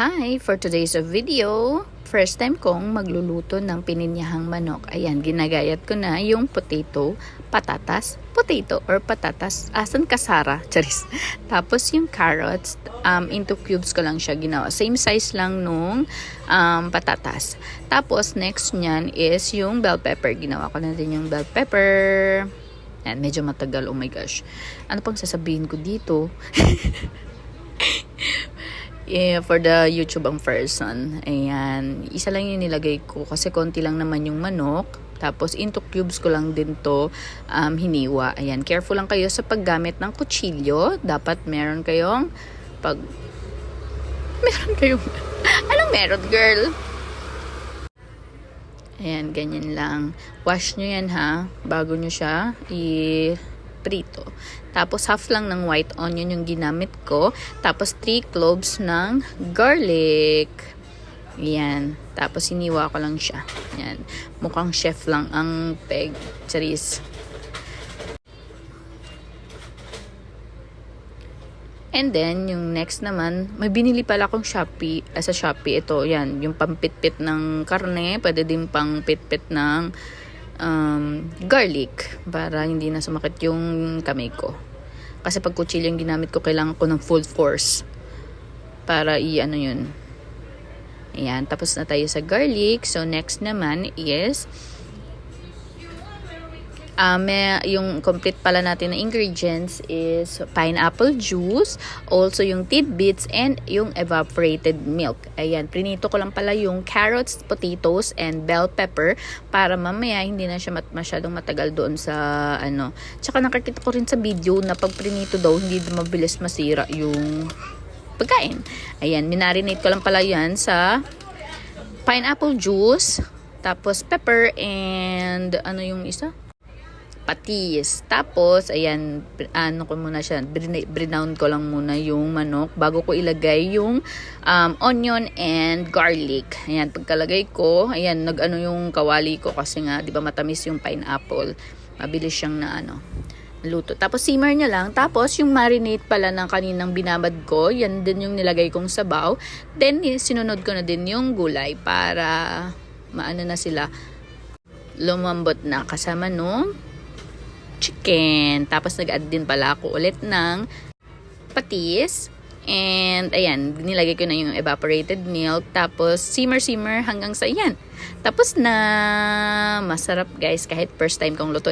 Hi! For today's video, first time kong magluluto ng pininyahang manok. Ayan, ginagayat ko na yung potato, patatas, asan kasara, charis. Tapos yung carrots, into cubes ko lang siya ginawa. Same size lang nung patatas. Tapos next nyan is yung bell pepper. Ginawa ko na din yung bell pepper. Ayan, medyo matagal, oh my gosh. Ano pang sasabihin ko dito? For the YouTube ang person, ayan, isa lang yung nilagay ko kasi konti lang naman yung manok. Tapos into cubes ko lang din to hiniwa. Ayan, careful lang kayo sa paggamit ng kutsilyo. Dapat meron kayong anong meron, girl? Ayan, ganyan lang. Wash nyo yan ha, bago nyo siya prito. Tapos half lang ng white onion yung ginamit ko. Tapos 3 cloves ng garlic. Yan. Tapos hiniwa ko lang siya. Yan. Mukhang chef lang ang peg. Charis. And then, yung next naman, may binili pala akong sa Shopee. Ito, yan. Yung pampitpit ng karne. Pwede din pang pitpit ng garlic para hindi na sumakit yung kamay ko. Kasi pag kutsilyo yung ginamit ko, kailangan ko ng full force para i-ano yun. Ayan, tapos na tayo sa garlic. So, next naman is yung complete pala natin na ingredients is pineapple juice, also yung tidbits, and yung evaporated milk. Ayan, prinito ko lang pala yung carrots, potatoes, and bell pepper para mamaya hindi na siya masyadong matagal doon sa ano. Tsaka nakakita ko rin sa video na pag prinito daw, hindi mabilis masira yung pagkain. Ayan, minarinate ko lang pala yan sa pineapple juice, tapos pepper, and ano yung isa? Patis. Tapos, ayan, ano ko muna siya, brinown ko lang muna yung manok bago ko ilagay yung onion and garlic. Ayan, pagkalagay ko, ayan, nag-ano yung kawali ko kasi nga, di ba matamis yung pineapple. Mabilis siyang luto. Tapos, simmer niya lang. Tapos, yung marinate pala ng kaninang binabad ko, yan din yung nilagay kong sabaw. Then, sinunod ko na din yung gulay para maano na sila, lumambot na kasama nung chicken. Tapos nag-add din pala ako ulit ng patis. And ayan, nilagay ko na yung evaporated milk. Tapos simmer hanggang sa yan. Tapos na masarap guys kahit first time kong lutuin.